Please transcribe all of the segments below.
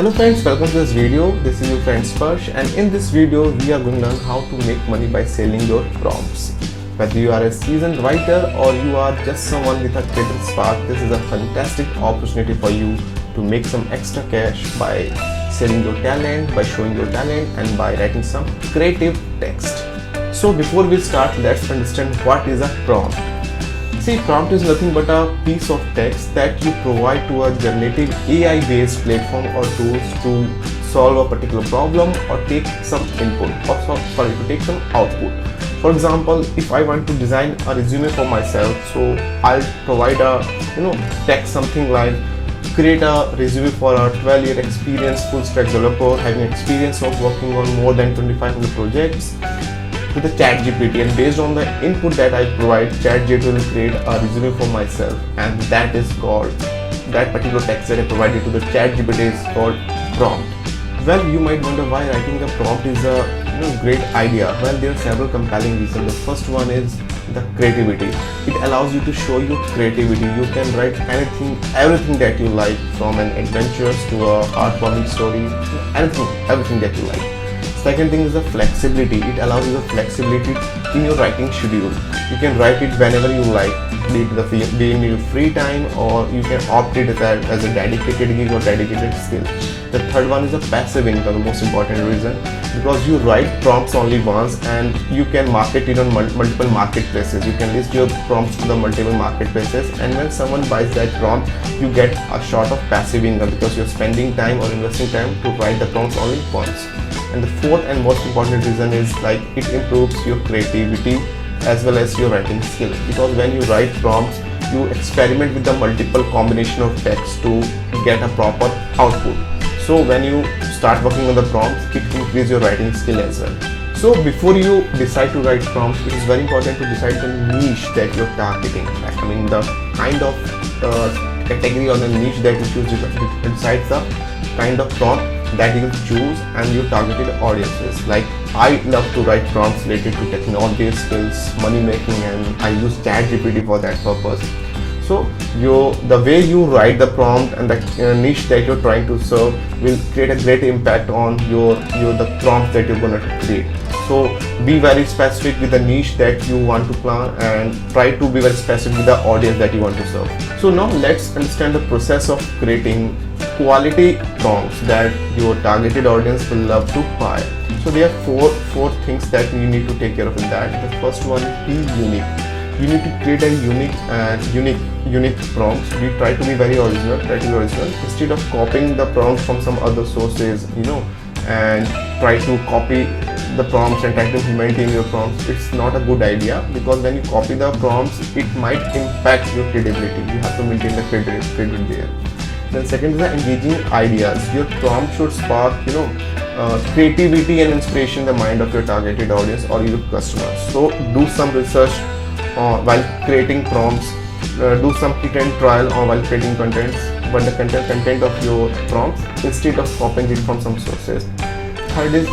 Hello friends, welcome to this video. This is your friend Sparsh, and in this video we are going to learn how to make money by selling your prompts. Whether you are a seasoned writer or you are just someone with a creative spark, this is a fantastic opportunity for you to make some extra cash by selling your talent, by showing your talent, and by writing some creative text. So before we start, let's understand what is a prompt. See, prompt is nothing but a piece of text that you provide to a generative AI-based platform or tools to solve a particular problem or take some input or to take some output. For example, if I want to design a resume for myself, so I'll provide a text something like create a resume for a 12-year experienced full-stack developer having experience of working on more than 2,500 projects, to the ChatGPT, and based on the input that I provide, ChatGPT will create a resume for myself, and that particular text that I provided to the ChatGPT is called prompt. Well, you might wonder why writing a prompt is a great idea. Well, there are several compelling reasons. The first one is the creativity. It allows you to show your creativity. You can write everything that you like, from an adventure to a heartwarming story, everything that you like. Second thing is the flexibility. It allows you the flexibility in your writing schedule. You can write it whenever you like, be in your free time, or you can opt it as a dedicated gig or dedicated skill. The third one is the passive income, the most important reason, because you write prompts only once and you can market it on multiple marketplaces. You can list your prompts to the multiple marketplaces, and when someone buys that prompt, you get a sort of passive income because you're spending time or investing time to write the prompts only once. And the fourth and most important reason is it improves your creativity as well as your writing skill, because when you write prompts, you experiment with the multiple combination of text to get a proper output. So when you start working on the prompts, it increases your writing skill as well. So before you decide to write prompts, it is very important to decide the niche that you're targeting. I mean, the kind of category or the niche that you choose decides the kind of prompt that you choose and your targeted audiences. Like, I love to write prompts related to technology skills, money making, and I use ChatGPT for that purpose. So the way you write the prompt and the niche that you're trying to serve will create a great impact on the prompt that you're going to create. So be very specific with the niche that you want to plan, and try to be very specific with the audience that you want to serve. So now let's understand the process of creating quality prompts that your targeted audience will love to buy. So there are four things that you need to take care of in that. The first one is be unique. You need to create a unique prompts. We try to be very original. Instead of copying the prompts from some other sources, and try to copy the prompts and try to implement in your prompts. It's not a good idea, because when you copy the prompts, it might impact your credibility. You have to maintain the credibility there. Then second is the engaging ideas. Your prompt should spark creativity and inspiration in the mind of your targeted audience or your customers. So do some research while creating prompts. Do some hit and trial while creating contents, but the content of your prompts, instead of copying it from some sources. Third is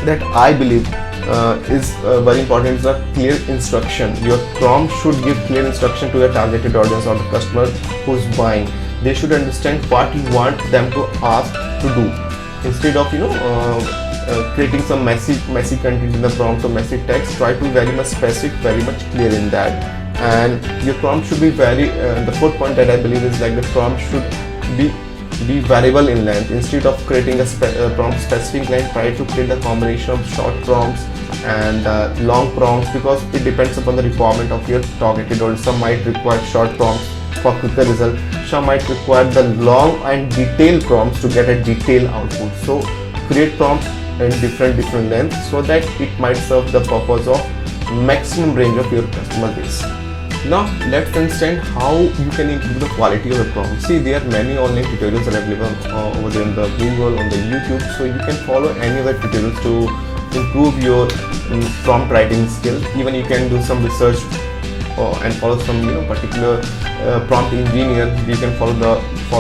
that I believe is very important, is a clear instruction. Your prompt should give clear instruction to your targeted audience or the customer who's buying. They should understand what you want them to ask to do, instead of creating some messy content in the prompt or messy text. Try to be very much specific, very much clear in that. And your prompt should be the fourth point that I believe is the prompt should be variable in length. Instead of creating a prompt specific length, try to create a combination of short prompts and long prompts, because it depends upon the requirement of your targeted audience. Some might require short prompts for quicker result. Some might require the long and detailed prompts to get a detailed output. So create prompts in different lengths so that it might serve the purpose of maximum range of your customer base. Now let's understand how you can improve the quality of the prompt. See, there are many online tutorials available over there on the Google, on the YouTube, so you can follow any of the tutorials to improve your prompt writing skill. Even you can do some research and follow some particular prompt engineer. You can follow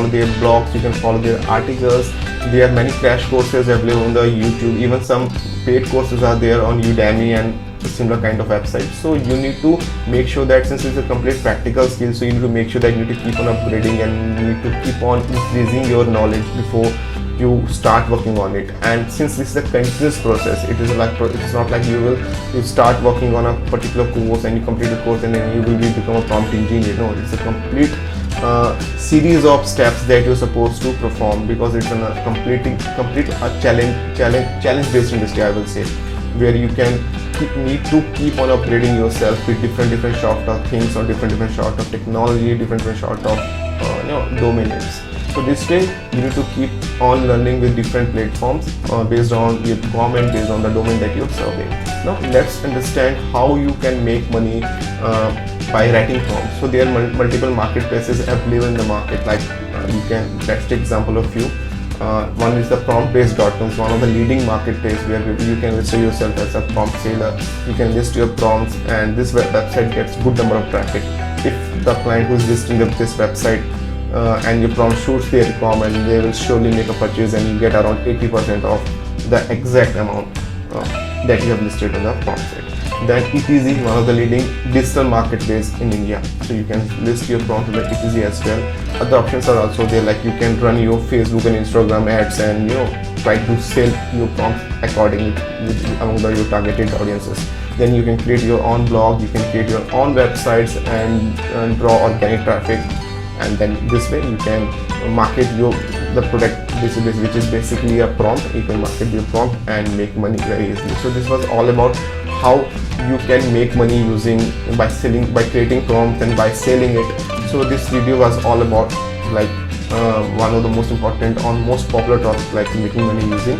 their blogs, you can follow their articles. There are many crash courses available on the YouTube. Even some paid courses are there on Udemy and similar kind of websites. So you need to make sure that, since it's a complete practical skill, so you need to make sure that you need to keep on upgrading and you need to keep on increasing your knowledge before you start working on it. And since this is a continuous process, it is not like you start working on a particular course and you complete the course and then you will become a prompt engineer. No, it's a complete series of steps that you're supposed to perform, because it's a complete challenge based industry, I will say, where you need to keep on upgrading yourself with different sort of things, or different sort of technology, different sort of domain names. So this way you need to keep on learning with different platforms based on your requirement, based on the domain that you're serving. Now let's understand how you can make money by writing prompts. So there are multiple marketplaces available in the market. Like let's take example of few. One is the prompt-based.com, one of the leading marketplace where you can register yourself as a prompt seller. You can list your prompts, and this website gets good number of traffic. If the client who is listing up this website and your prompt suits their requirement, they will surely make a purchase, and you get around 80% of the exact amount that you have listed on the prompt site. Then ETZ, one of the leading digital marketplace in India. So you can list your prompt with ETZ as well. Other options are also there, like you can run your Facebook and Instagram ads and try to sell your prompts accordingly among your targeted audiences. Then you can create your own blog, you can create your own websites and draw organic traffic. And then this way you can market the product, which is basically a prompt. You can market your prompt and make money very easily. So this was all about how you can make money by creating prompts and by selling it. So this video was all about one of the most important or most popular topics, like making money using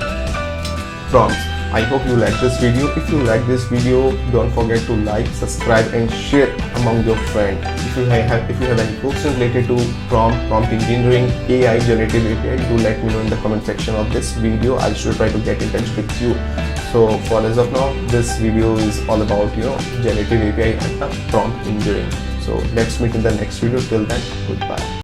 prompts. I hope you like this video. If you like this video, don't forget to like, subscribe and share among your friends. If you have any questions related to prompt engineering, AI, generative API, do let me know in the comment section of this video. I should try to get in touch with you. So for as of now, this video is all about generative API and prompt engineering. So let's meet in the next video. Till then, goodbye.